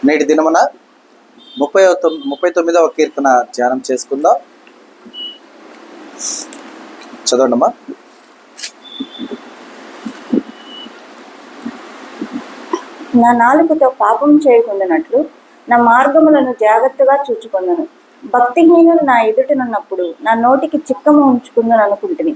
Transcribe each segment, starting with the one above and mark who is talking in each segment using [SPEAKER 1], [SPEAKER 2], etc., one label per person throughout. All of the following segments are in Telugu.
[SPEAKER 1] నేటి దినమున 39వ కీర్తన ధ్యానం చేసుకుందాం. చదవండమ్మా.
[SPEAKER 2] నా నాలుకతో పాపం చేయకుండానట్లు నా మార్గములను జాగ్రత్తగా చూచుకొందును. భక్తిహీనులు నా ఎదుటనున్నప్పుడు నా నోటికి చిక్కము ఉంచుకుందని అనుకుంటుని.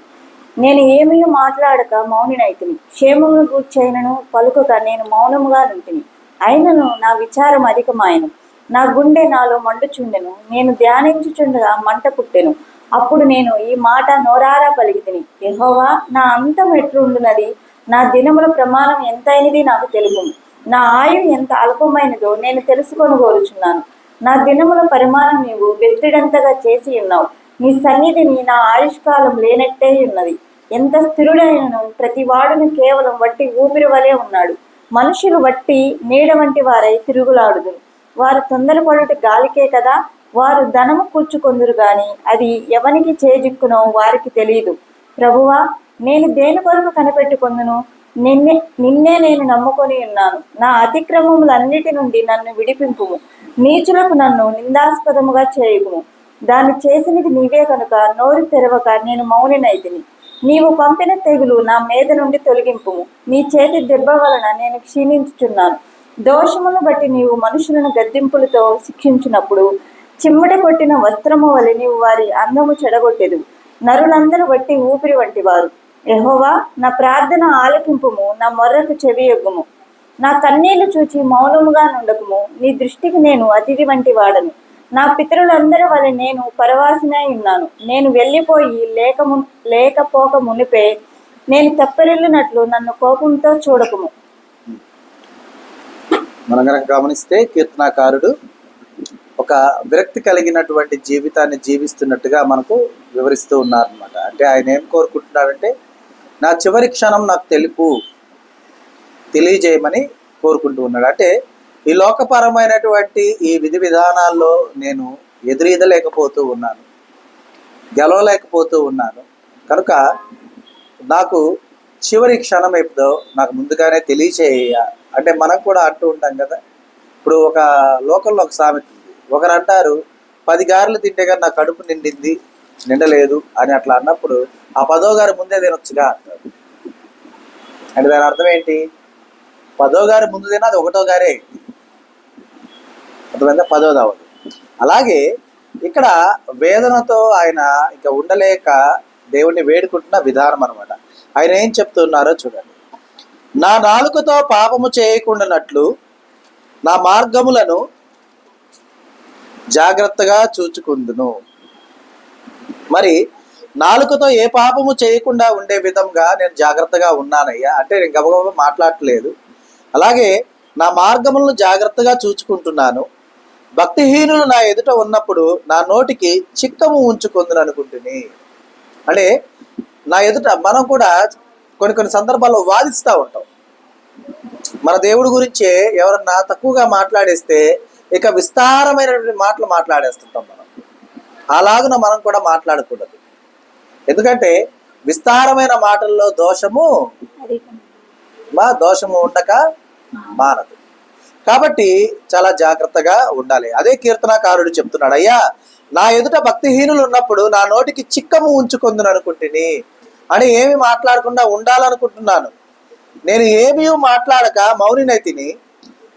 [SPEAKER 2] నేను ఏమీ మాట్లాడక మౌనినైతిని. క్షేమమును గూర్చైనను పలుకక నేను మౌనముగా నుంటిని. అయినను నా విచారం అధికమాయను, నా గుండె నాలో మండుచుండెను. నేను ధ్యానించుచుండగా మంట పుట్టెను. అప్పుడు నేను ఈ మాట నోరారా పలికితిని, యెహోవా, నా అంతం ఎట్లుండునది? నా దినముల ప్రమాణం ఎంతైనది నాకు తెలుపుము. నా ఆయు ఎంత అల్పమైనదో నేను తెలుసుకొనగోరుచున్నాను. నా దినముల పరిమాణం నీవు వెత్తిడంతగా చేసి ఉన్నావు. నీ సన్నిధిని నా ఆయుష్కాలం లేనట్టే ఉన్నది. ఎంత స్థిరుడైనను ప్రతి వాడును కేవలం వట్టి ఊపిరి వలె ఉన్నాడు. మనుషులు వట్టి నీడ వంటి వారై తిరుగులాడుదురు. వారు తొందరపడుట గాలికే కదా. వారు ధనము కూర్చుకొందురు గాని అది ఎవనికి చేజిక్కునో వారికి తెలియదు. ప్రభువా, నేను దేని కొరకు కనిపెట్టుకొందును? నిన్నే నేను నమ్ముకొని ఉన్నాను. నా అతిక్రమములన్నిటి నుండి నన్ను విడిపింపుము. నీచులకు నన్ను నిందాస్పదముగా చేయుము. దాన్ని చేసినది నీవే కనుక నోరు తెరవక నేను మౌనినైతిని. నీవు పంపిన తెగులు నా మీద నుండి తొలగింపుము. నీ చేతి దెబ్బ వలన నేను క్షీణించుచున్నాను. దోషములను బట్టి నీవు మనుషులను గద్దింపులతో శిక్షించినప్పుడు చిమ్మట కొట్టిన వస్త్రము వలె నీవు వారి అందము చెడగొట్టెదు. నరులందరూ బట్టి ఊపిరి వంటి వారు. యెహోవా, నా ప్రార్థన ఆలకింపుము, నా మొర్రకు చెవియొగ్గుము. నా కన్నీళ్లు చూచి మౌనముగా నుండకుము. నీ దృష్టికి నేను అతిథి వంటి వాడను. నా పితరులందరి వలె నేను పరవాసినై ఉన్నాను. నేను వెళ్ళిపోయి లేకపోక మునిపే నేను తెప్పరిల్లినట్లు నన్ను కోపంతో చూడకుము.
[SPEAKER 1] మనం కనుక గమనిస్తే కీర్తనాకారుడు ఒక విరక్తి కలిగినటువంటి జీవితాన్ని జీవిస్తున్నట్టుగా మనకు వివరిస్తూ ఉన్నారనమాట. అంటే ఆయన ఏం కోరుకుంటున్నాడంటే, నా చివరి క్షణం నాకు తెలియజేయమని కోరుకుంటూ ఉన్నాడు. అంటే ఈ లోకపరమైనటువంటి ఈ విధి విధానాల్లో నేను ఎదురీదలేకపోతూ ఉన్నాను, గెలవలేకపోతూ ఉన్నాను. కనుక నాకు చివరి క్షణం ఎప్పుడో నాకు ముందుగానే తెలియచేయ. అంటే మనం కూడా అంటూ ఉంటాం కదా. ఇప్పుడు ఒక లోకల్లో ఒక సామెత ఉంది. ఒకరు అంటారు, 10 గారెలు తింటే కానీ నా కడుపు నిండలేదు అని అట్లా అన్నప్పుడు ఆ 10వ గారు ముందే తినొచ్చుగా అంటారు. అంటే దాని అర్థం ఏంటి? 10వ గారు ముందు తిన్నా అది 1వ గారే అర్థమైందా, 10వది అవ్వదు. అలాగే ఇక్కడ వేదనతో ఆయన ఇక ఉండలేక దేవుణ్ణి వేడుకుంటున్న విధానం అనమాట. ఆయన ఏం చెప్తున్నారో చూడండి. నా నాలుకతో పాపము చేయకుండానట్లు నా మార్గములను జాగ్రత్తగా చూచుకుందును. మరి నాలుకతో ఏ పాపము చేయకుండా ఉండే విధంగా నేను జాగ్రత్తగా ఉన్నానయ్యా. అంటే నేను గబగబా మాట్లాడట్లేదు. అలాగే నా మార్గములను జాగ్రత్తగా చూచుకుంటున్నాను. భక్తిహీనులు నా ఎదుట ఉన్నప్పుడు నా నోటికి చిక్కము ఉంచుకుందును అనుకుంటుని. అంటే నా ఎదుట మనం కూడా కొన్ని సందర్భాల్లో వాదిస్తూ ఉంటాం. మన దేవుడి గురించే ఎవరన్నా తక్కువగా మాట్లాడేస్తే ఇక విస్తారమైనటువంటి మాటలు మాట్లాడేస్తుంటాం మనం. అలాగున మనం కూడా మాట్లాడకూడదు. ఎందుకంటే విస్తారమైన మాటల్లో దోషము ఉండక మానదు. కాబట్టి చాలా జాగ్రత్తగా ఉండాలి. అదే కీర్తనాకారుడు చెప్తున్నాడు, అయ్యా, నా ఎదుట భక్తిహీనులు ఉన్నప్పుడు నా నోటికి చిక్కము ఉంచుకుందును అనుకుంటుని. అని ఏమి మాట్లాడకుండా ఉండాలనుకుంటున్నాను. నేను ఏమీ మాట్లాడక మౌనినైతిని.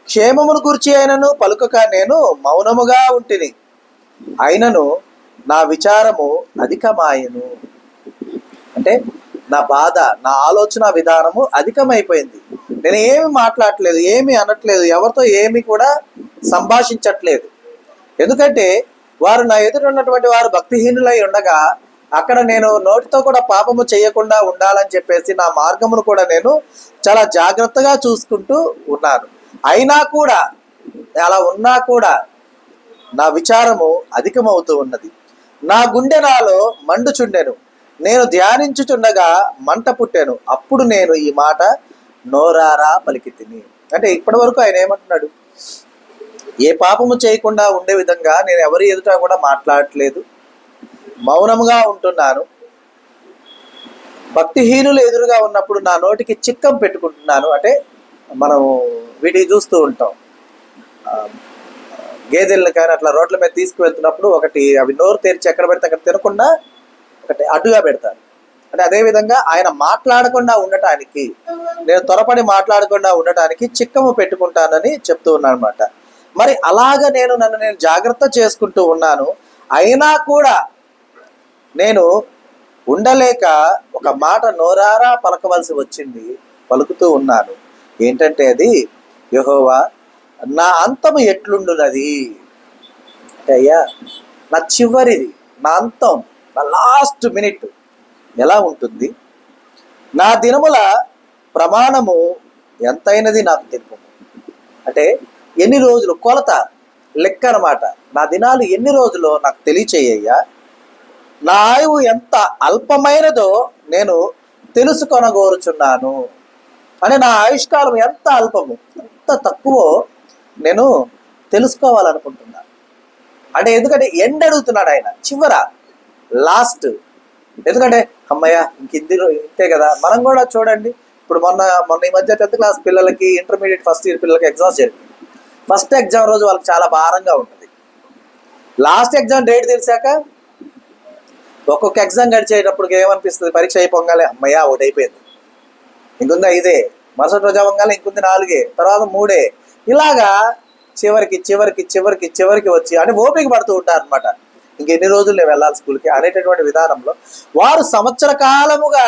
[SPEAKER 1] క్షేమమును గురించి అయినను పలుకక నేను మౌనముగా ఉంటిని. అయినను నా విచారము అధికమాయను. అంటే నా బాధ, నా ఆలోచన విధానము అధికమైపోయింది. నేను ఏమి మాట్లాడట్లేదు, ఏమి అనట్లేదు, ఎవరితో ఏమి కూడా సంభాషించట్లేదు. ఎందుకంటే వారు నా ఎదుట ఉన్నటువంటి వారు భక్తిహీనులై ఉండగా అక్కడ నేను నోటితో కూడా పాపము చేయకుండా ఉండాలని చెప్పేసి నా మార్గమును కూడా నేను చాలా జాగ్రత్తగా చూసుకుంటూ ఉన్నాను. అయినా కూడా, అలా ఉన్నా కూడా నా విచారము అధికమవుతూ ఉన్నది. నా గుండె నాలో మండుచుండెను. నేను ధ్యానించుచుండగా మంట పుట్టాను. అప్పుడు నేను ఈ మాట నోరారా పలికితిని. అంటే ఇప్పటి వరకు ఆయన ఏమంటున్నాడు? ఏ పాపము చేయకుండా ఉండే విధంగా నేను ఎవరి ఎదుట కూడా మాట్లాడట్లేదు, మౌనముగా ఉంటున్నాను. భక్తిహీనులు ఎదురుగా ఉన్నప్పుడు నా నోటికి చిక్కం పెట్టుకుంటున్నాను. అంటే మనం వీటిని చూస్తూ ఉంటాం. ఆ, గేదెలను కానీ అట్లా రోడ్ల మీద తీసుకువెళ్తున్నప్పుడు ఒకటి అవి నోరు తెరిచి ఎక్కడ పెడితే అక్కడ తినకుండా ఒకటి అడ్డుగా పెడతారు. అంటే అదేవిధంగా ఆయన మాట్లాడకుండా ఉండటానికి, నేను త్వరపడి మాట్లాడకుండా ఉండటానికి చిక్కము పెట్టుకుంటానని చెప్తూ ఉన్నాను అనమాట. మరి అలాగ నన్ను నేను జాగ్రత్త చేసుకుంటూ ఉన్నాను, అయినా కూడా నేను ఉండలేక ఒక మాట నోరారా పలకవలసి వచ్చింది, పలుకుతూ ఉన్నాను. ఏంటంటే అది, యెహోవా నా అంతము ఎట్లుండునది అంటే, అయ్యా నా చివరిది, నా అంతం, నా లాస్ట్ మినిట్ ఎలా ఉంటుంది? నా దినముల ప్రమాణము ఎంతైనది నాకు తెలుపు. అంటే ఎన్ని రోజులు, కొలత, లెక్క అనమాట. నా దినాలు ఎన్ని రోజులో నాకు తెలియచేయ్యా. నా ఆయువు ఎంత అల్పమైనదో నేను తెలుసుకొనగోరుచున్నాను. అంటే నా ఆయుష్కాలం ఎంత అల్పము, ఎంత తక్కువో నేను తెలుసుకోవాలనుకుంటున్నాను. అంటే ఎందుకంటే ఎండ్ అడుగుతున్నాడు ఆయన, చివర, లాస్ట్. ఎందుకంటే అమ్మయ్య ఇంతే కదా. మనం కూడా చూడండి, ఇప్పుడు మొన్న ఈ మధ్య 10th క్లాస్ పిల్లలకి, ఇంటర్మీడియట్ ఫస్ట్ ఇయర్ పిల్లలకి ఎగ్జామ్స్ జరిగింది. ఫస్ట్ ఎగ్జామ్ రోజు వాళ్ళకి చాలా భారంగా ఉంటుంది. లాస్ట్ ఎగ్జామ్ డేట్ తెలిసాక ఒక్కొక్క ఎగ్జామ్ గడిచేటప్పుడు ఏమనిపిస్తుంది, పరీక్ష అయిపోగానే అమ్మయ్య ఒకటి అయిపోయింది, ఇంకొంది 5, మరుసటి రోజు అవ్వగానే ఇంకొంది 4, తర్వాత 3, ఇలాగా చివరికి చివరికి చివరికి చివరికి వచ్చి అంటే ఓపిక పడుతూ ఉంటారు అనమాట. ఇంకెన్ని రోజులు నేను వెళ్ళాలి స్కూల్కి అనేటటువంటి విధానంలో వారు సంవత్సర కాలముగా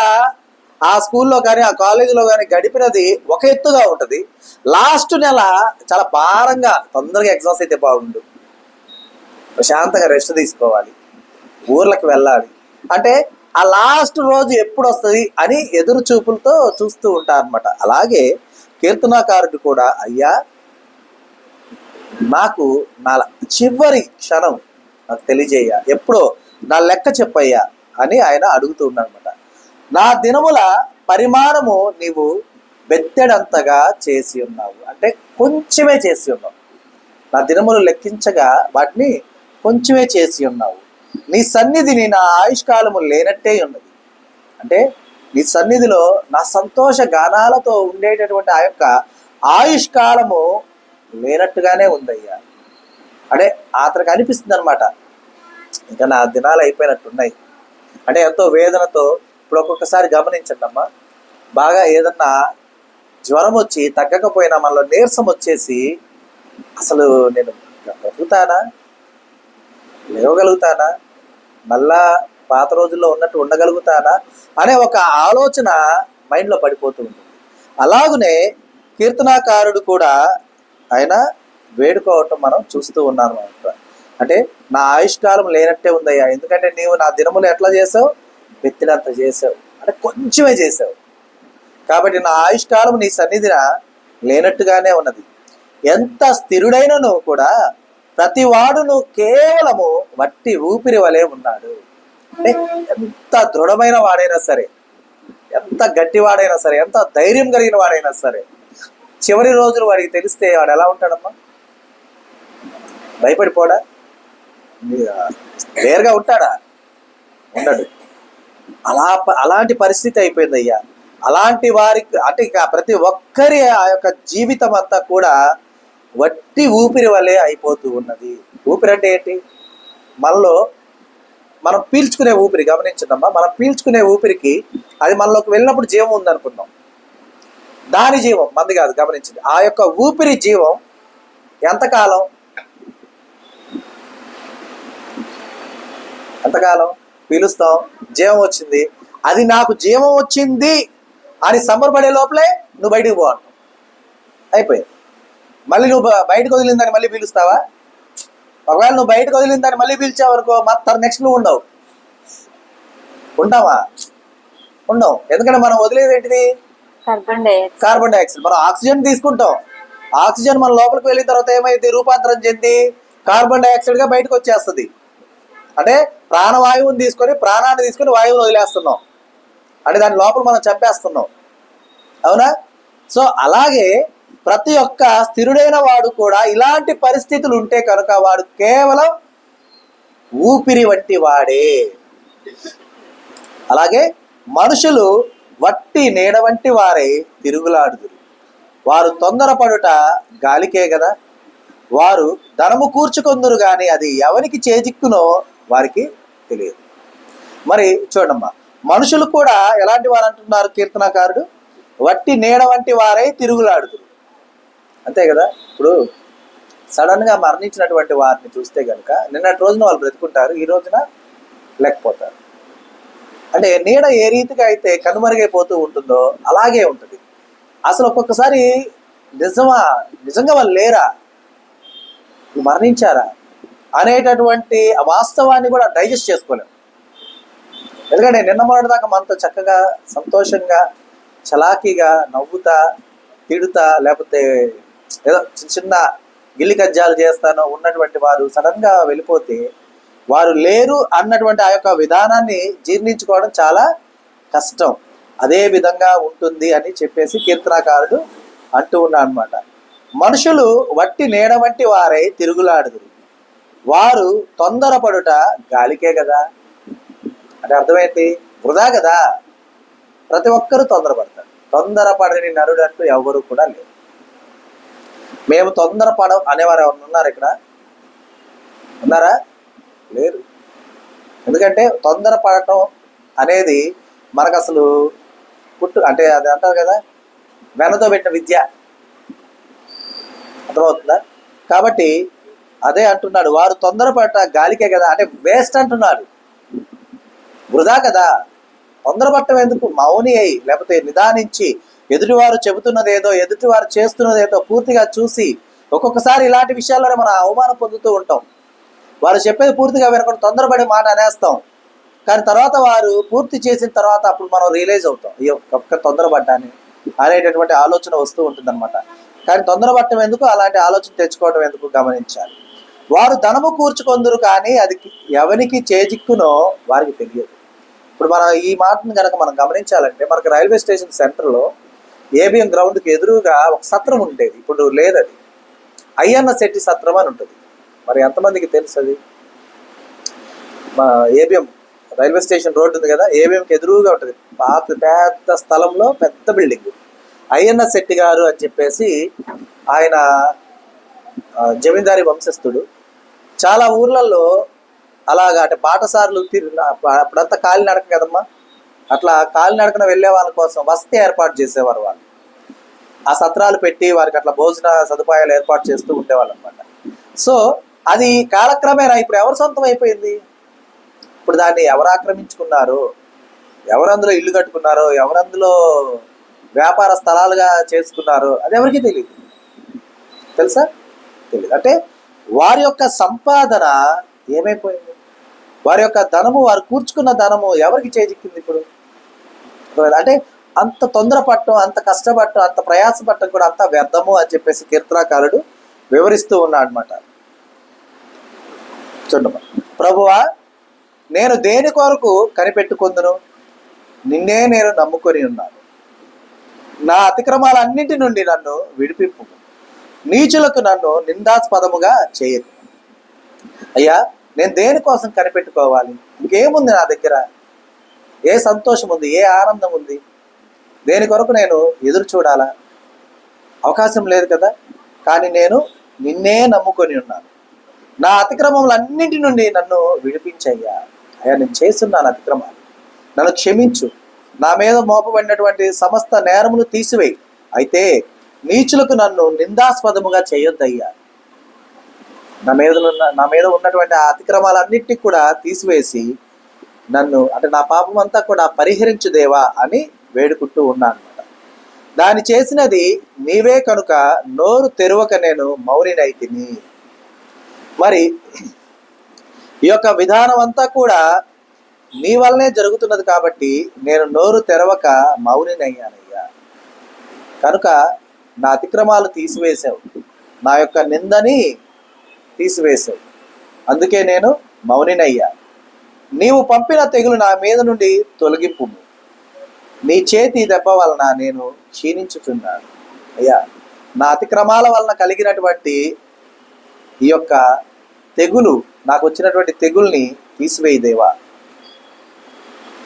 [SPEAKER 1] ఆ స్కూల్లో కానీ ఆ కాలేజీలో కానీ గడిపినది ఒక ఎత్తుగా ఉంటుంది. లాస్ట్ నెల చాలా భారంగా, తొందరగా ఎగ్జామ్స్ అయితే బాగుండు, ప్రశాంతంగా రెస్ట్ తీసుకోవాలి, ఊర్లకు వెళ్ళాలి అంటే ఆ లాస్ట్ రోజు ఎప్పుడు వస్తుంది అని ఎదురు చూపులతో చూస్తూ ఉంటారు అనమాట. అలాగే కీర్తనాకారుడు కూడా, అయ్యా నాకు నా చివరి క్షణం నాకు తెలియజేయ, ఎప్పుడో నా లెక్క చెప్పయ్యా అని ఆయన అడుగుతూ ఉన్నాడనమాట. నా దినముల పరిమాణము నీవు బెత్తెడంతగా చేసి ఉన్నావు. అంటే కొంచెమే చేసి ఉన్నావు. నా దినములు లెక్కించగా వాటిని కొంచెమే చేసి ఉన్నావు. నీ సన్నిధిని నా ఆయుష్కాలము లేనట్టే ఉన్నది. అంటే నీ సన్నిధిలో నా సంతోష గానాలతో ఉండేటటువంటి ఆ యొక్క ఆయుష్కాలము లేనట్టుగానే ఉందయ్యా. అంటే అతనికి అనిపిస్తుంది అనమాట, ఇంకా నా దినాలు అయిపోయినట్టున్నాయి. అంటే ఎంతో వేదనతో. ఇప్పుడు ఒక్కొక్కసారి గమనించండి అమ్మా, బాగా ఏదన్నా జ్వరం వచ్చి తగ్గకపోయినా మనలో నీరసం వచ్చేసి అసలు నేను బ్రతుకుతానా, లేవగలుగుతానా, మళ్ళా పాత రోజుల్లో ఉన్నట్టు ఉండగలుగుతానా అనే ఒక ఆలోచన మైండ్లో పడిపోతూ ఉంటుంది. అలాగనే కీర్తనాకారుడు కూడా ఆయన వేడుకోవటం మనం చూస్తూ ఉన్నాం అనమాట. అంటే నా ఆయుష్కాలం లేనట్టే ఉందయ్యా, ఎందుకంటే నీవు నా దినములు ఎట్లా చేసావు, బెత్తినంత చేసావు, అంటే కొంచెమే చేసావు. కాబట్టి నా ఆయుష్కాలం నీ సన్నిధిన లేనట్టుగానే ఉన్నది. ఎంత స్థిరుడైనను కూడా ప్రతి వాడును కేవలము వట్టి ఊపిరి వలె ఉన్నాడు. అంటే ఎంత దృఢమైన వాడైనా సరే, ఎంత గట్టివాడైనా సరే, ఎంత ధైర్యం కలిగిన వాడైనా సరే, చివరి రోజులు వాడికి తెలిస్తే వాడు ఎలా ఉంటాడమ్మా? భయపడిపోడా? వేరుగా ఉంటాడా? ఉండడు. అలాంటి పరిస్థితి అయిపోయింది అయ్యా. అలాంటి వారికి అంటే ఇక ప్రతి ఒక్కరి ఆ యొక్క జీవితం అంతా కూడా వట్టి ఊపిరి వలె అయిపోతూ ఉన్నది. ఊపిరి అంటే ఏంటి? మనలో మనం పీల్చుకునే ఊపిరి. గమనించదమ్మా, మనం పీల్చుకునే ఊపిరికి అది మనలోకి వెళ్ళినప్పుడు జీవం ఉందనుకుందాం, దాని జీవం మంది కాదు. గమనించింది, ఆ యొక్క ఊపిరి జీవం ఎంతకాలం పీలుస్తాం, జీవం వచ్చింది, అది నాకు జీవం వచ్చింది అని సంబరపడే లోపలే నువ్వు బయటికి పోవాలి, అయిపోయింది. మళ్ళీ నువ్వు బయటకు వదిలిందని మళ్ళీ పీలుస్తావా? ఒకవేళ నువ్వు బయటకు వదిలిందని మళ్ళీ పీల్చావు అనుకో, మొత్తం నెక్స్ట్ నువ్వు ఉండవు. ఉంటావా? ఉండవు. ఎందుకంటే మనం వదిలేది ఏంటిది? Carbon dioxide. మనం ఆక్సిజన్ తీసుకుంటాం, ఆక్సిజన్ మన లోపలికి వెళ్ళిన తర్వాత ఏమైంది? రూపాంతరం చెంది కార్బన్ డైఆక్సైడ్గా బయటకు వచ్చేస్తుంది. అంటే ప్రాణవాయువుని తీసుకొని, ప్రాణాన్ని తీసుకొని వాయువుని వదిలేస్తున్నాం, అంటే దాని లోపల మనం చంపేస్తున్నాం. అవునా? సో అలాగే ప్రతి ఒక్క స్థిరుడైన వాడు కూడా ఇలాంటి పరిస్థితులు ఉంటే కనుక వాడు కేవలం ఊపిరి వంటి వాడే. అలాగే మనుషులు వట్టి నీడ వంటి వారే తిరుగులాడుదురు. వారు తొందరపడుట గాలికే కదా. వారు ధనము కూర్చుకొందురు కానీ అది ఎవరికి చేజిక్కునో వారికి తెలియదు. మరి చూడమ్మా, మనుషులు కూడా ఎలాంటి వారు అంటున్నారు కీర్తనాకారుడు? వట్టి నీడ వంటి వారై తిరుగులాడుదురు. అంతే కదా. ఇప్పుడు సడన్గా మరణించినటువంటి వారిని చూస్తే కనుక నిన్నటి రోజున వాళ్ళు బ్రతుకుంటారు, ఈ రోజున లేకపోతారు. అంటే నీడ ఏ రీతిగా అయితే కనుమరుగైపోతూ ఉంటుందో అలాగే ఉంటుంది. అసలు ఒక్కొక్కసారి నిజంగా వాళ్ళు లేరా, మరణించారా అనేటటువంటి వాస్తవాన్ని కూడా డైజెస్ట్ చేసుకోలేము. ఎందుకంటే నిన్న మొన్నటిదాకా మనతో చక్కగా సంతోషంగా చలాకీగా నవ్వుతా తిడుతా లేకపోతే ఏదో చిన్న చిన్న గిల్లి కజ్జాలు చేస్తానో ఉన్నటువంటి వారు సడన్గా వెళ్ళిపోతే వారు లేరు అన్నటువంటి ఆ యొక్క విధానాన్ని జీర్ణించుకోవడం చాలా కష్టం. అదే విధంగా ఉంటుంది అని చెప్పేసి కీర్తనాకారుడు అంటూ ఉన్నాడు అనమాట. మనుషులు వట్టి నీడ వంటి వారై తిరుగులాడుదురు, వారు తొందరపడుట గాలికే కదా. అంటే అర్థమైంది, వృధా కదా. ప్రతి ఒక్కరూ తొందరపడతారు. తొందరపడని నరుడు అంటూ ఎవరు కూడా లేరు. మేము తొందరపడం అనేవారు ఎవరు ఉన్నారు ఇక్కడ? ఉన్నారా? లేరు. ఎందుకంటే తొందరపడటం అనేది మనకు అసలు అంటే అది అంటారు కదా, వెనతో పెట్టిన విద్య. అర్థమవుతుందా? కాబట్టి అదే అంటున్నాడు, వారు తొందరపడట గాలికే కదా. అంటే వేస్ట్ అంటున్నాడు, వృధా కదా. తొందరపడటం ఎందుకు? మౌని అయి లేకపోతే నిదానించి ఎదుటివారు చెబుతున్నదేదో ఎదుటివారు చేస్తున్నదేదో పూర్తిగా చూసి, ఒక్కొక్కసారి ఇలాంటి విషయాల్లోనే మనం అవమానం పొందుతూ ఉంటాం. వారు చెప్పేది పూర్తిగా వినకుండా తొందరపడి మాట అనేస్తాం. కానీ తర్వాత వారు పూర్తి చేసిన తర్వాత అప్పుడు మనం రియలైజ్ అవుతాం, అయ్యో ఒక్క తొందరపడ్డాని అనేటటువంటి ఆలోచన వస్తూ ఉంటుందన్నమాట. కానీ తొందరపడటం ఎందుకు, అలాంటి ఆలోచన తెచ్చుకోవడం ఎందుకు గమనించాలి. వారు ధనము కూర్చుకొందురు కానీ అది ఎవరికి చేజిక్కునో వారికి తెలియదు. ఇప్పుడు మనం ఈ మాటను కనుక మనం గమనించాలంటే, మనకు రైల్వే స్టేషన్ సెంటర్లో ఏబిఎం గ్రౌండ్కి ఎదురుగా ఒక సత్రం ఉండేది, ఇప్పుడు లేదది. అయ్యన్న శెట్టి సత్రం అని ఉంటుంది. మరి ఎంతమందికి తెలుసు అది? మా ఏబిఎం రైల్వే స్టేషన్ రోడ్డు ఉంది కదా, ఏబిఎంకి ఎదురుగా ఉంటుంది. పెద్ద స్థలంలో పెద్ద బిల్డింగ్. అయ్యన్న శెట్టి గారు అని చెప్పేసి ఆయన జమీందారీ వంశస్థుడు. చాలా ఊర్లలో అలాగా అంటే బాటసార్లు అప్పుడంతా కాలినడక కదమ్మా, అట్లా కాలినడకన వెళ్ళే వాళ్ళ కోసం వసతి ఏర్పాటు చేసేవారు వాళ్ళు. ఆ సత్రాలు పెట్టి వారికి అట్లా భోజన సదుపాయాలు ఏర్పాటు చేస్తూ ఉండేవాళ్ళు అనమాట. సో అది కాలక్రమేణా ఇప్పుడు ఎవరు సొంతం అయిపోయింది. ఇప్పుడు దాన్ని ఎవరు ఆక్రమించుకున్నారో, ఎవరు అందులో ఇల్లు కట్టుకున్నారో, ఎవరు అందులో వ్యాపార స్థలాలుగా చేసుకున్నారో అది ఎవరికి తెలియదు. తెలుసా? తెలియదు. అంటే వారి యొక్క సంపాదన ఏమైపోయింది, వారి యొక్క ధనము, వారు కూర్చుకున్న ధనము ఎవరికి చేజిక్కింది ఇప్పుడు? అంటే అంత తొందరపడటం, అంత కష్టపడటం, అంత ప్రయాసపడటం కూడా అంత వ్యర్థము అని చెప్పేసి కీర్తనాకారుడు వివరిస్తూ ఉన్నాడు అనమాట. చూడమ్మా, ప్రభువా నేను దేని కొరకు కనిపెట్టుకొందును, నిన్నే నేను నమ్ముకొని ఉన్నాను. నా అతిక్రమాలన్నింటి నుండి నన్ను విడిపింపు, నీచులకు నన్ను నిందాస్పదముగా చేయకు. అయ్యా నేను దేనికోసం కనిపెట్టుకోవాలి? ఇంకేముంది నా దగ్గర? ఏ సంతోషం ఉంది, ఏ ఆనందం ఉంది? దేని కొరకు నేను ఎదురు చూడాలా? అవకాశం లేదు కదా. కానీ నేను నిన్నే నమ్ముకొని ఉన్నాను. నా అతిక్రమములన్నింటి నుండి నన్ను విడిపించయ్యా. అయ్యా నేను చేస్తున్నాను అతిక్రమాలు, నన్ను క్షమించు. నా మీద మోపబడినటువంటి సమస్త నేరములు తీసివేయి. అయితే నీచులకు నన్ను నిందాస్పదముగా చేయొద్దయ్యా. నా మీద ఉన్నటువంటి ఆ అతిక్రమాలన్నిటినీ కూడా తీసివేసి నన్ను అంటే నా పాపం అంతా కూడా పరిహరించు దేవా అని వేడుకుంటూ ఉన్నాను అనమాట. దాన్ని చేసినది నీవే కనుక నోరు తెరవక నేను మౌనినైతిని. మరి ఈ యొక్క విధానం అంతా కూడా నీ వల్లనే జరుగుతున్నది కాబట్టి నేను నోరు తెరవక మౌనినయ్యానయ్యా. కనుక నా అతిక్రమాలు తీసివేశావు, నా యొక్క నిందని తీసివేశావు, అందుకే నేను మౌనినయ్యా. నీవు పంపిన తెగులు నా మీద నుండి తొలగింపు, నీ చేతి దెబ్బ వలన నేను క్షీణించుతున్నాను. అయ్యా నా అతిక్రమాల వలన కలిగినటువంటి ఈ యొక్క తెగులు, నాకు వచ్చినటువంటి తెగుల్ని తీసివేయి దేవా.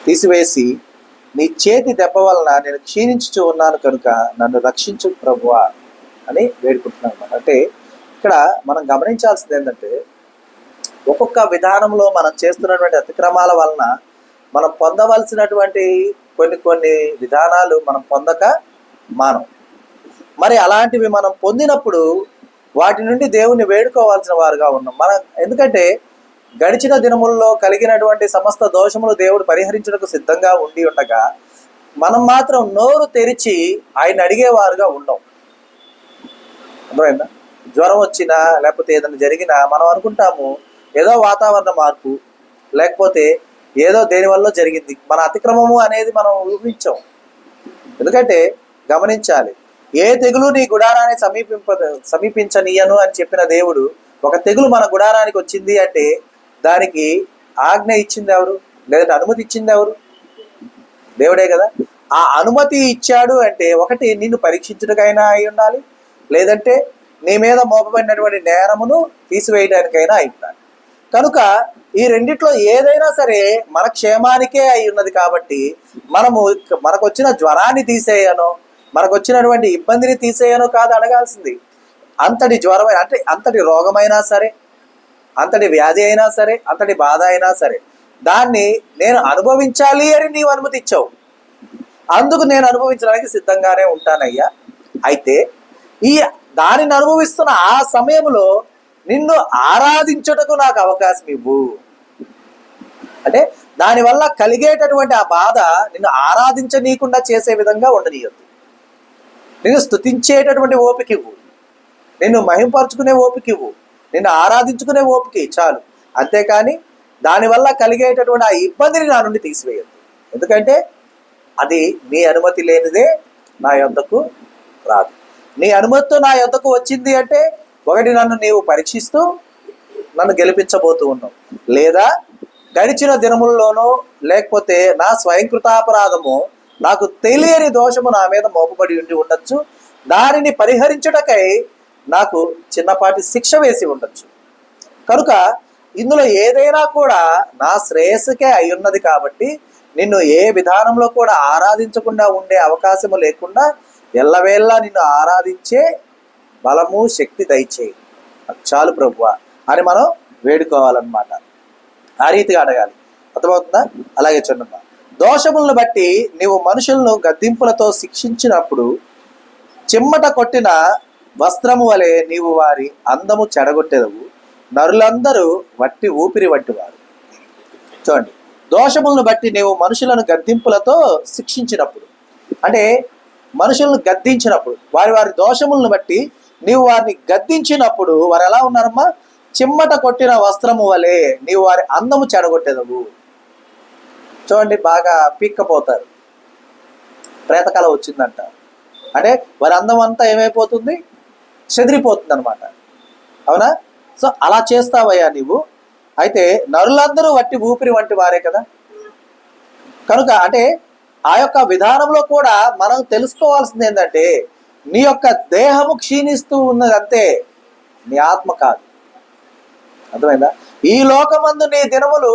[SPEAKER 1] తీసివేసి నీ చేతి దెబ్బ వలన నేను క్షీణించుచూ ఉన్నాను కనుక నన్ను రక్షించు ప్రభువా అని వేడుకుంటున్నాను అన్నమాట. అంటే ఇక్కడ మనం గమనించాల్సింది ఏంటంటే, ఒక్కొక్క విధానంలో మనం చేస్తున్నటువంటి అతిక్రమాల వలన మనం పొందవలసినటువంటి కొన్ని విధానాలు మనం పొందక మానం. మరి అలాంటివి మనం పొందినప్పుడు వాటి నుండి దేవుణ్ణి వేడుకోవాల్సిన వారుగా ఉన్నాం మనం. ఎందుకంటే గడిచిన దినముల్లో కలిగినటువంటి సమస్త దోషములు దేవుడు పరిహరించడానికి సిద్ధంగా ఉండి ఉండగా మనం మాత్రం నోరు తెరిచి ఆయన అడిగేవారుగా ఉండం. అర్థమైందా? జ్వరం వచ్చినా లేకపోతే ఏదైనా జరిగినా మనం అనుకుంటాము ఏదో వాతావరణ మార్పు, లేకపోతే ఏదో దేనివల్ల జరిగింది. మన అతిక్రమము అనేది మనం ఊహించాం. ఎందుకంటే గమనించాలి, ఏ తెగులు నీ గుడారాన్ని సమీపించనీయను అని చెప్పిన దేవుడు ఒక తెగులు మన గుడారానికి వచ్చింది అంటే దానికి ఆజ్ఞ ఇచ్చింది ఎవరు? లేదంటే అనుమతి ఇచ్చింది ఎవరు? దేవుడే కదా. ఆ అనుమతి ఇచ్చాడు అంటే ఒకటి నిన్ను పరీక్షించడానికైనా అయి ఉండాలి, లేదంటే నీ మీద మోపబడినటువంటి నేరమును తీసివేయడానికైనా అయి ఉండాలి. కనుక ఈ రెండిట్లో ఏదైనా సరే మన క్షేమానికే అయి ఉన్నది. కాబట్టి మనకు వచ్చిన జ్వరాన్ని తీసేయనో మనకు వచ్చినటువంటి ఇబ్బందిని తీసేయనో కాదు అడగాల్సింది. అంతటి జ్వరమైన అంటే అంతటి రోగమైనా సరే, అంతటి వ్యాధి అయినా సరే, అంతటి బాధ అయినా సరే దాన్ని నేను అనుభవించాలి అని నీవు అనుమతి ఇచ్చావు. అందుకు నేను అనుభవించడానికి సిద్ధంగానే ఉంటానయ్యా. అయితే దానిని అనుభవిస్తున్న ఆ సమయంలో నిన్ను ఆరాధించుటకు నాకు అవకాశం ఇవ్వు. అంటే దానివల్ల కలిగేటటువంటి ఆ బాధ నిన్ను ఆరాధించనీయకుండా చేసే విధంగా ఉండనీయద్దు. నిన్ను స్తుతించేటటువంటి ఓపిక ఇవ్వు, నిన్ను మహింపరుచుకునే ఓపిక ఇవ్వు, నిన్ను ఆరాధించుకునే ఓపిక చాలు. అంతేకాని దానివల్ల కలిగేటటువంటి ఆ ఇబ్బందిని నా నుండి తీసివేయద్దు. ఎందుకంటే అది నీ అనుమతి లేనిదే నా యొద్దకు రాదు. నీ అనుమతితో నా యొద్దకు వచ్చింది అంటే ఒకటి నన్ను నీవు పరీక్షిస్తూ నన్ను గెలిపించబోతూ ఉన్నావు, లేదా గడిచిన దినముల్లోనో లేకపోతే నా స్వయంకృతాపరాధము నాకు తెలియని దోషము నా మీద మోపబడి ఉండి ఉండొచ్చు. దానిని పరిహరించుటకై నాకు చిన్నపాటి శిక్ష వేసి ఉండొచ్చు. కనుక ఇందులో ఏదైనా కూడా నా శ్రేయస్సుకే అయి ఉన్నది. కాబట్టి నిన్ను ఏ విధానంలో కూడా ఆరాధించకుండా ఉండే అవకాశము లేకుండా ఎల్లవేళలా నిన్ను ఆరాధించే బలము శక్తి దయచేయి, చాలు ప్రభువా అని మనం వేడుకోవాలన్నమాట. ఆ రీతిగా అడగాలి. అర్థమవుతుందా? అలాగే చూడమ్మా, దోషములను బట్టి నీవు మనుషులను గద్దింపులతో శిక్షించినప్పుడు చిమ్మట కొట్టిన వస్త్రము వలె నీవు వారి అందము చెడగొట్టెదవు. నరులందరూ వట్టి ఊపిరి వంటివారు. చూడండి, దోషములను బట్టి నీవు మనుషులను గద్దింపులతో శిక్షించినప్పుడు అంటే మనుషులను గద్దించినప్పుడు వారి దోషములను బట్టి నీవు వారిని గద్దించినప్పుడు వారు ఎలా ఉన్నారమ్మా? చిమ్మట కొట్టిన వస్త్రము వలె నీవు వారి అందము చెడగొట్టెదవు. చూడండి, బాగా పీక్కపోతారు, ప్రేతకాలం వచ్చిందంట అంటే వారి అందం అంతా ఏమైపోతుంది? చెదిరిపోతుంది అనమాట. అవునా? సో అలా చేస్తావయ్యా నీవు. అయితే నరులందరూ వట్టి ఊపిరి వంటి వారే కదా. కనుక అంటే ఆ యొక్క విధానంలో కూడా మనం తెలుసుకోవాల్సింది ఏంటంటే నీ యొక్క దేహము క్షీణిస్తూ ఉన్నది అంతే, నీ ఆత్మ కాదు. అర్థమైందా? ఈ లోకమందు నీ దినములు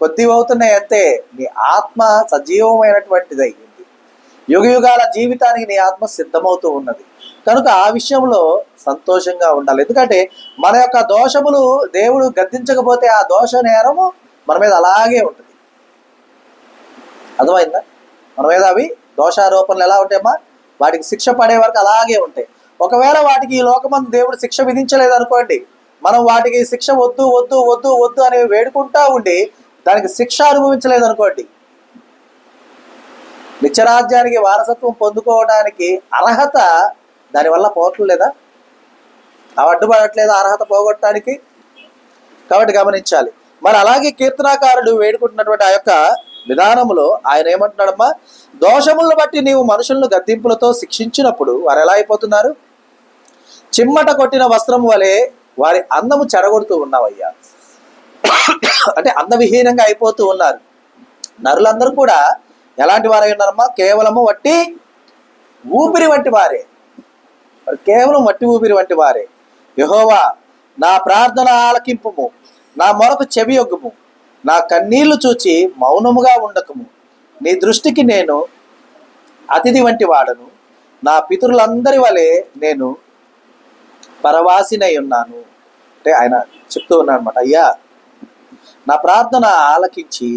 [SPEAKER 1] కొద్దిగా అవుతున్నాయి అంతే, నీ ఆత్మ సజీవమైనటువంటిదై ఉంది. యుగయుగాల జీవితానికి నీ ఆత్మ సిద్ధమవుతూ ఉన్నది. కనుక ఆ విషయంలో సంతోషంగా ఉండాలి. ఎందుకంటే మన యొక్క దోషములు దేవుడు గద్దించకపోతే ఆ దోష నేరము మన మీద అలాగే ఉంటుంది. అర్థమైందా? మన మీద అవి దోషారోపణలు ఎలా ఉంటాయమ్మా? వాటికి శిక్ష పడే వరకు అలాగే ఉంటాయి. ఒకవేళ వాటికి ఈ లోకమందు దేవుడు శిక్ష విధించలేదు అనుకోండి, మనం వాటికి శిక్ష వద్దు వద్దు వద్దు వద్దు అని వేడుకుంటా ఉండి దానికి శిక్ష అనుభవించలేదు అనుకోండి, నిత్యరాజ్యానికి వారసత్వం పొందుకోవడానికి అర్హత దానివల్ల పోవట్లేదా? అవి అడ్డుపడట్లేదా అర్హత పోగొట్టడానికి? కాబట్టి గమనించాలి. మరి అలాగే కీర్తనాకారుడు వేడుకుంటున్నటువంటి ఆ యొక్క విధానములో ఆయన ఏమంటున్నాడమ్మా? దోషములను బట్టి నీవు మనుషులను గద్దింపులతో శిక్షించినప్పుడు వారు ఎలా అయిపోతున్నారు? చిమ్మట కొట్టిన వస్త్రం వలె వారి అందము చెడగొడుతూ ఉన్నావయ్యా. అంటే అందవిహీనంగా అయిపోతూ ఉన్నారు. నరులందరూ కూడా ఎలాంటి వారై ఉన్నారమ్మా? కేవలము వట్టి ఊపిరి వంటి వారే. కేవలం వట్టి ఊపిరి వంటి వారే. యెహోవా, నా ప్రార్థన ఆలకింపుము, నా మొరకు చెవియొగ్గుము, నా కన్నీళ్లు చూచి మౌనముగా ఉండకము. నీ దృష్టికి నేను అతిథి వంటి వాడను, నా పితరులందరి వలె నేను పరవాసినై ఉన్నాను. అంటే ఆయన చెప్తూ ఉన్నాడు అనమాట, అయ్యా నా ప్రార్థన ఆలకించి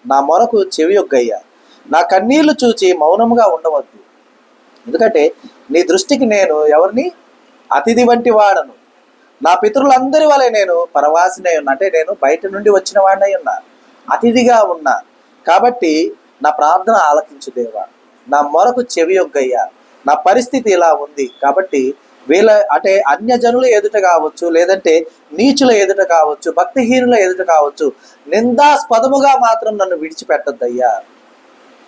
[SPEAKER 1] నా మొరకు చెవియొగ్గయ్యా, నా కన్నీళ్లు చూచి మౌనముగా ఉండవద్దు. ఎందుకంటే నీ దృష్టికి నేను ఎవరిని? అతిథి వంటి వాడను, నా పితరులందరి వలె నేను పరవాసినై ఉన్నా. అంటే నేను బయట నుండి వచ్చిన వాడినై ఉన్నా, అతిథిగా ఉన్నా. కాబట్టి నా ప్రార్థన ఆలకించు దేవా, నా మొరకు చెవియొగ్గయ్యా, నా పరిస్థితి ఇలా ఉంది. కాబట్టి వీళ్ళ అంటే అన్యజనుల ఎదుట కావచ్చు, లేదంటే నీచుల ఎదుట కావచ్చు, భక్తిహీనుల ఎదుట కావచ్చు, నిందాస్పదముగా మాత్రం నన్ను విడిచిపెట్టద్దయ్యా,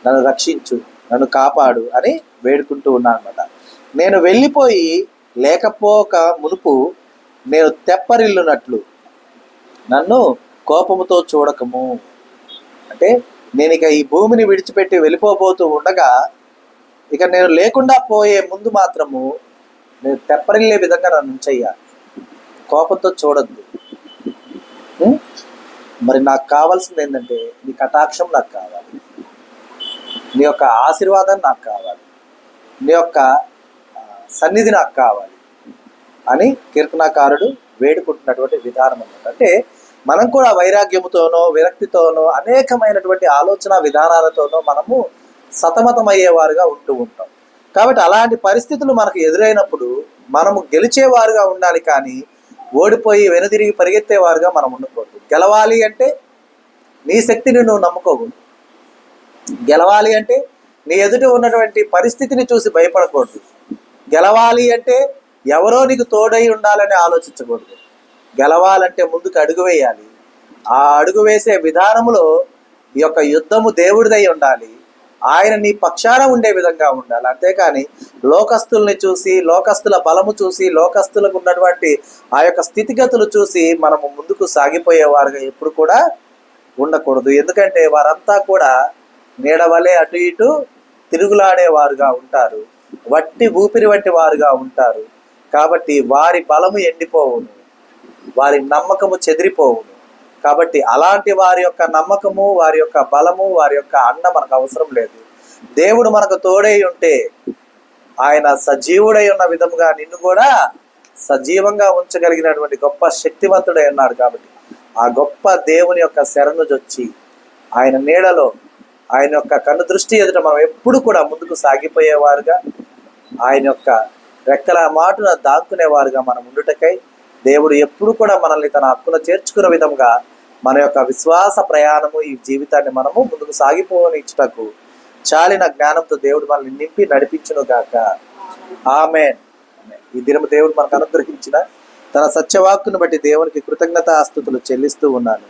[SPEAKER 1] నన్ను రక్షించు, నన్ను కాపాడు అని వేడుకుంటూ ఉన్నాను అనమాట. నేను వెళ్ళిపోయి లేకపోక మునుపు నేను తెప్పరిల్లునట్లు నన్ను కోపముతో చూడకము. అంటే నేను ఇక ఈ భూమిని విడిచిపెట్టి వెళ్ళిపోబోతూ ఉండగా, ఇక నేను లేకుండా పోయే ముందు మాత్రము నేను తెప్పరిల్లే విధంగా నన్ను ఉంచయ్యా, కోపంతో చూడద్దు. మరి నాకు కావాల్సింది ఏంటంటే నీ కటాక్షం నాకు కావాలి, నీ యొక్క ఆశీర్వాదం నాకు కావాలి, నీ యొక్క సన్నిధి నాకు కావాలి అని కీర్తనాకారుడు వేడుకుంటున్నటువంటి విధానం అన్నమాట. అంటే మనం కూడా వైరాగ్యముతోనో విరక్తితోనో అనేకమైనటువంటి ఆలోచన విధానాలతోనో మనము సతమతమయ్యేవారుగా ఉంటూ ఉంటాం. కాబట్టి అలాంటి పరిస్థితులు మనకు ఎదురైనప్పుడు మనము గెలిచేవారుగా ఉండాలి, కానీ ఓడిపోయి వెనుదిరిగి పరిగెత్తేవారుగా మనం ఉండకూడదు. గెలవాలి అంటే నీ శక్తిని నువ్వు నమ్ముకోకూడదు. గెలవాలి అంటే నీ ఎదుట ఉన్నటువంటి పరిస్థితిని చూసి భయపడకూడదు. గెలవాలి అంటే ఎవరో నీకు తోడై ఉండాలని ఆలోచించకూడదు. గెలవాలంటే ముందుకు అడుగు వేయాలి. ఆ అడుగు వేసే విధానములో ఈ యొక్క యుద్ధము దేవుడిదై ఉండాలి, ఆయన నీ పక్షాన ఉండే విధంగా ఉండాలి. అంతేకాని లోకస్తుల్ని చూసి, లోకస్తుల బలము చూసి, లోకస్తులకు ఉన్నటువంటి ఆ యొక్క స్థితిగతులు చూసి మనము ముందుకు సాగిపోయేవారుగా ఎప్పుడు కూడా ఉండకూడదు. ఎందుకంటే వారంతా కూడా నీడవలే అటు ఇటు తిరుగులాడేవారుగా ఉంటారు, వట్టి ఊపిరి వంటి వారుగా ఉంటారు. కాబట్టి వారి బలము ఎండిపోవును, వారి నమ్మకము చెదిరిపోవును. కాబట్టి అలాంటి వారి యొక్క నమ్మకము, వారి యొక్క బలము, వారి యొక్క అండ మనకు అవసరం లేదు. దేవుడు మనకు తోడై ఉంటే ఆయన సజీవుడై ఉన్న విధముగా నిన్ను కూడా సజీవంగా ఉంచగలిగినటువంటి గొప్ప శక్తివంతుడై ఉన్నాడు. కాబట్టి ఆ గొప్ప దేవుని యొక్క శరణు జొచ్చి ఆయన నీడలో, ఆయన యొక్క కన్ను దృష్టి ఎదుట మనం ఎప్పుడు కూడా ముందుకు సాగిపోయేవారుగా, ఆయన యొక్క రెక్కల మాటున దాక్కునేవారుగా మనం ఉండుటకై దేవుడు ఎప్పుడు కూడా మనల్ని తన హక్కున చేర్చుకున్న విధంగా మన యొక్క విశ్వాస ప్రయాణము, ఈ జీవితాన్ని మనము ముందుకు సాగిపోనిచ్చుటకు చాలిన జ్ఞానంతో దేవుడు మనల్ని నింపి నడిపించును గాక. ఆమేన్. ఈ దినము దేవుడు మనకు అనుగ్రహించిన తన సత్యవాక్కును బట్టి దేవునికి కృతజ్ఞతాస్తుతులు చెల్లిస్తూ ఉన్నాను.